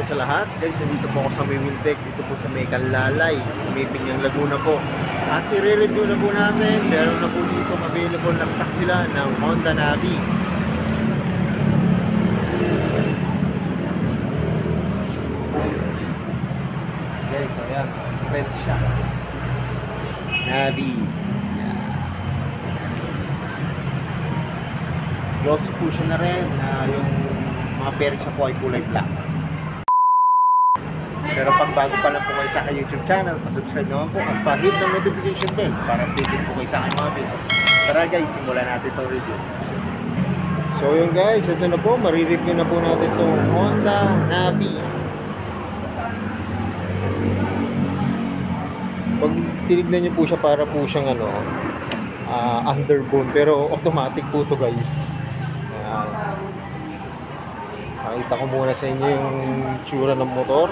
sa lahat. Guys, nandito po ako sa may Wintec, dito po sa may Canlalay, sa may Pinyang Laguna po. At i-review na po natin, meron na po dito available na stock sila ng Honda Navi. Guys, ayan, red siya. Navi. Glossy po siya na rin, yung mga bearing siya po ay kulay black. Pero pag bago pa lang po kayo sa aking YouTube channel, pasubscribe naman po at pa-hit ng notification bell para updated po kayo sa aking mga videos. Tara guys, simulan natin itong review. So yun guys, ito na po, marireview na po natin itong Honda Navi. Pag tinignan nyo po siya, para po siyang underbone, pero automatic po ito guys. Nakita ko muna sa inyo yung tsura ng motor.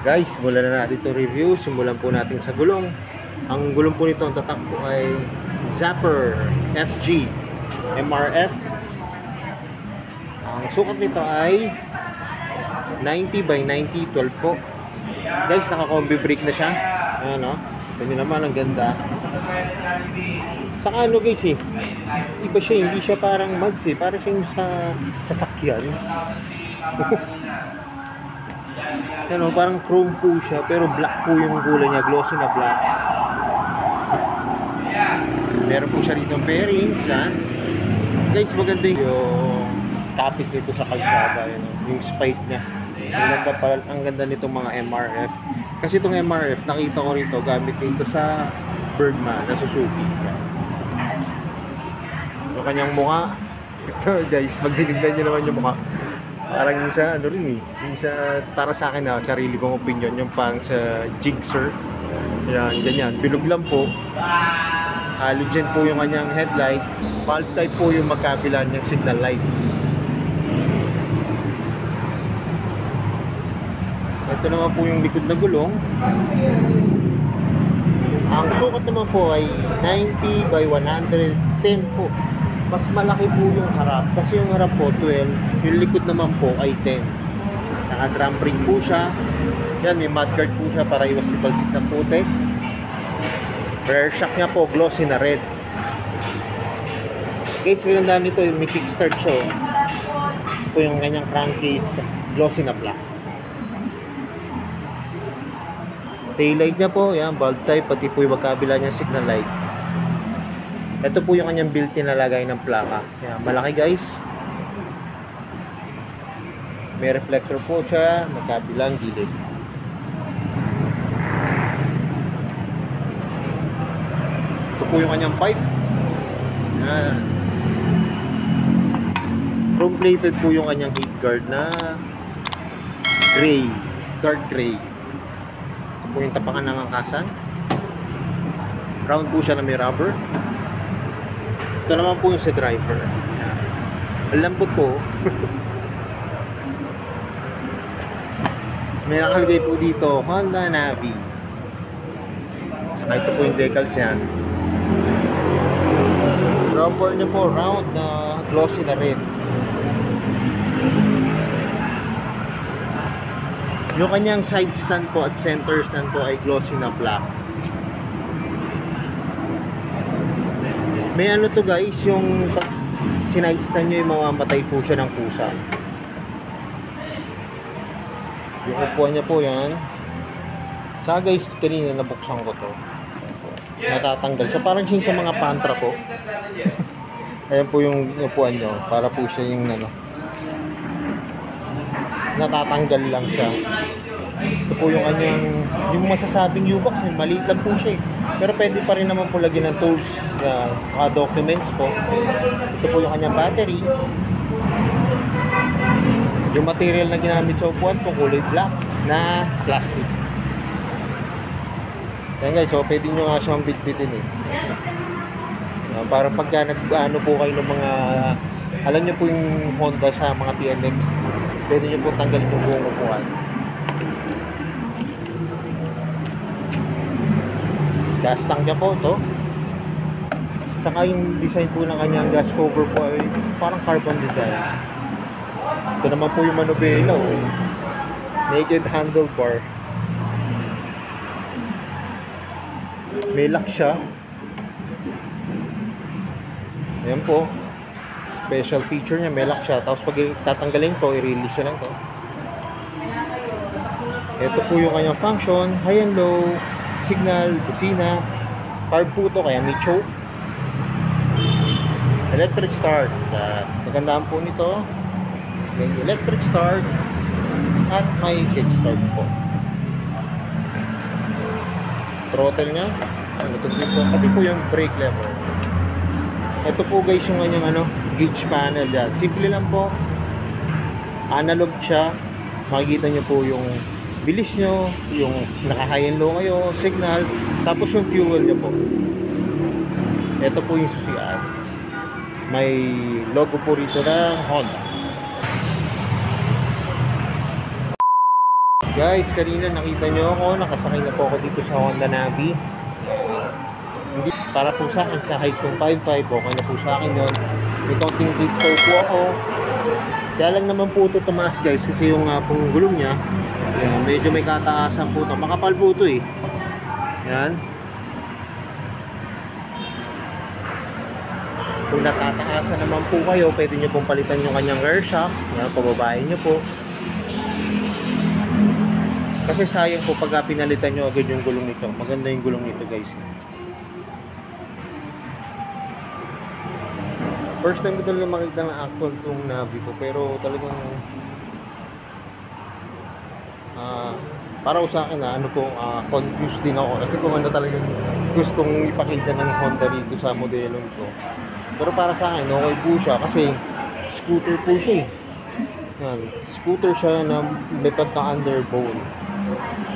Guys, simulan na natin itong review. Simulan po natin sa gulong. Ang gulong po nito, ang tatak po ay Zapper FG MRF. Ang sukat nito ay 90 by 90 12 po. Guys, naka-combi brake na siya. Ayan o. Ito nyo naman, ang ganda. Saka ano guys iba siya, hindi siya parang mags parang siya sa sasakyan. Ano, parang chrome po siya, pero black po yung kulay niya, glossy na black. Meron po siya rito bearings, guys, maganda yung kapit nito sa kalsada, yung spike niya. Ang ganda nitong mga MRF. Kasi itong MRF, nakita ko rito, gamit nito sa Bergman na Suzuki. So, kanyang mukha. Ito guys, pag dinignan nyo naman yung mukha, parang yung sa, yung sa, para sa akin sarili kong opinion, yung parang sa Gixxer. Yan, ganyan. Bilog lang po. Halogen po yung kanyang headlight. Bulb type po yung magkabila niyang signal light. Ito naman po yung likod na gulong. Ang sukat naman po ay 90 by 110 po. Mas malaki po yung harap. Kasi yung harap po 12, yung likod naman po ay 10. Naka-drum brake po siya. Yan, may mudguard po siya para iwas si balsik ng putik. Rear shock niya po, glossy na red. Guys, kagandaan nito, may kickstart siya. Ito po yung kanyang crankcase, glossy na black. Taillight niya po, yan, bulb type, pati po yung magkabila niya signal light. Ito po yung kanyang built-in na lagay ng plaka. Yan, malaki guys. May reflector po siya, magkabilang gilid. Ito po yung kanyang pipe. Yan. Chrome plated po yung kanyang heat guard na gray, dark gray. Po yung tapakan ng angkasan. Round po siya na may rubber. Ito naman po yung sa driver. Ang lambot po. May nakalagay po dito Honda Navi. Saka ito po yung decals yan. Rubber niya po round na glossy na red. Yung kanyang side stand po at center stand po ay glossy na black. May ano to guys, yung pag sinide stand nyo, yung mamamatay po siya ng pusa. Yung upuan niya po yan. Saka guys, kanina nabuksan ko to. Natatanggal siya. Parang siya sa mga pantra po. Ayan po yung upuan nyo. Para po siya yung natatanggal lang siya. Ito po yung kanyang, yung masasabing U-box, maliit lang po siya pero pwede pa rin naman po lagyan ng tools na documents po. Ito po yung kanyang battery. Yung material na ginamit sa upuan po, kulay black na plastic. Yan guys, so pwede nyo nga siyang bitbitin para pagka nag-ano po kayo ng mga, alam nyo po yung Honda sa mga TMX, pwede nyo po tanggalin yung buong upuan. Gas tank niya po ito. Saka yung design po ng kanyang gas cover po ay parang carbon design. Ito naman po yung manubela, oh. Naked handlebar. May lock siya. Ayan po. Special feature niya, may lock siya. Tapos pag tatanggalin po, i-release siya lang to. Ito po yung kanyang function. High and low, signal, busina. Carb po to, kaya may choke. Electric start. Magandaan po nito. May electric start at may kickstart po. Throttle nya. Pati po yung brake lever. Ito po guys yung kanyang gauge panel yan. Simple lang po. Analog siya. Makikita nyo po yung bilis nyo, yung naka-high and low kayo, signal, tapos yung fuel nyo po. Ito po yung susian. May logo po rito ng Honda. Guys, kanina nakita nyo ako, nakasakay na po ako dito sa Honda Navi. Hindi, para po sa akin, sa height kong 5'5", okay na po sa akin yun. May counting tiptoe po ako. Kaya lang naman po ito tumaas guys, kasi yung pong gulong niya, medyo may kataasan po ito. Makapal po ito eh. Yan. Kung natataasan naman po kayo, pwede nyo pong palitan yung kanyang rear shock. Yan, pababain nyo po. Kasi sayang po pag pinalitan nyo agad yung gulong nito. Maganda yung gulong nito guys. First time ko talaga makita ng actual itong Navi ko. Pero talagang para sa akin confused din ako. Kasi kung ano talagang gustong ipakita ng Honda rito sa modelo nito. Pero para sa akin, okay po siya. Kasi scooter po siya eh. Yan. Scooter siya na may pagka-underbone.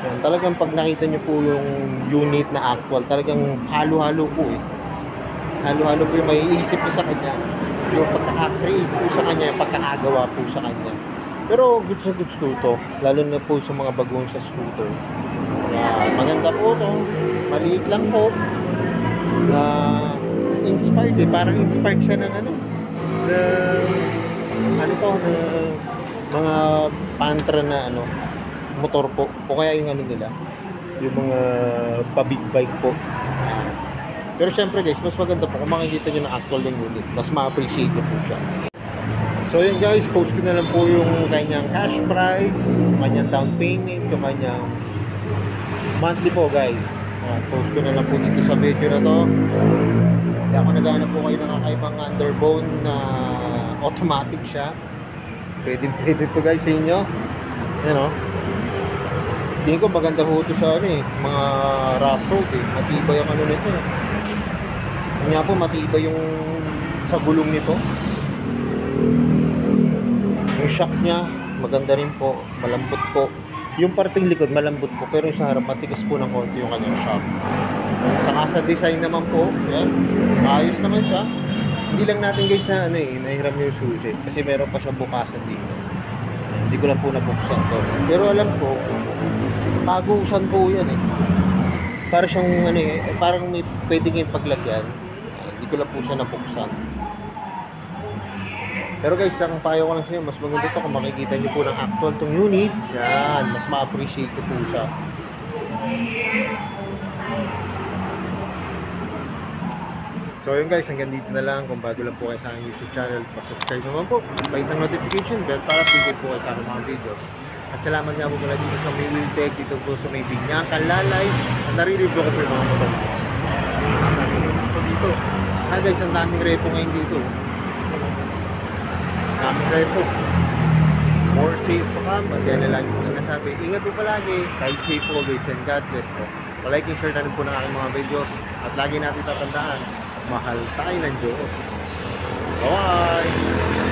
Yan. Talagang pag nakita nyo po yung unit na actual, talagang halo-halo po eh. Halo-halo po yung may iisip po sa kanya. Yung pagkaka-create po sa kanya, yung pagkakagawa po sa kanya. Pero goods na goods po ito. Lalo na po sa mga bagong sa scooter. Yan. Maganda po ito. Maliit lang po. Inspired eh. Parang inspired siya ng mga Pantra na motor po. O kaya yung nila. Yung mga pa-big bike po. Pero syempre guys, mas maganda po kung makikita nyo ng actual yung unit. Mas ma-appreciate nyo po siya. So yun guys, post ko na lang po yung kanyang cash price, kanyang down payment, yung kanyang monthly po guys. Post ko na lang po dito sa video na to. Kaya kung naghahanap po kayo ng kakaibang underbone na automatic siya, pwede to guys sa inyo. Yan o. Tingin ko maganda po ito sa mga rough road eh. Matibay ang nito eh. Kanya po matibay yung sa gulong nito. Yung shock niya maganda rin po, malambot po. Yung parting likod malambot po, pero yung sa harap matigas po ng konti yung kanyang shock. Saka sa design naman po, yan, ayos naman siya. Hindi lang natin guys na nahiram yung susi kasi meron pa siya bukasan dito. Hindi ko lang po nabuksan to. Pero alam ko, tagusan po yan eh. Para siyang parang may pwede kayong paglagyan. Hindi ko lang po siya nabuksan. Pero guys, ang payo ko lang sa inyo, mas maganda ito kung makikita nyo po ng actual tong unit. Yan, mas ma-appreciate ko po siya. So yun guys, hanggang dito na lang. Kung bago lang po kayo sa aking YouTube channel, pa-subscribe naman po. Pahit ng notification bell para updated po kayo sa aking mga videos. At salamat nga po mula dito sa may Wheeltech, dito po sa may Binyakan, Lalay. At nare-review ko po yung mga motor. Nare-reviews po dito. Saka guys, ang daming repo ngayon dito. Daming repo. More sales to come. At yan na lagi po sinasabi. Ingat po palagi. Kahit safe always and God bless po. Palike and share na rin po ng aking mga videos. At lagi natin tatandaan, mahal tayo ng Diyos. Bye!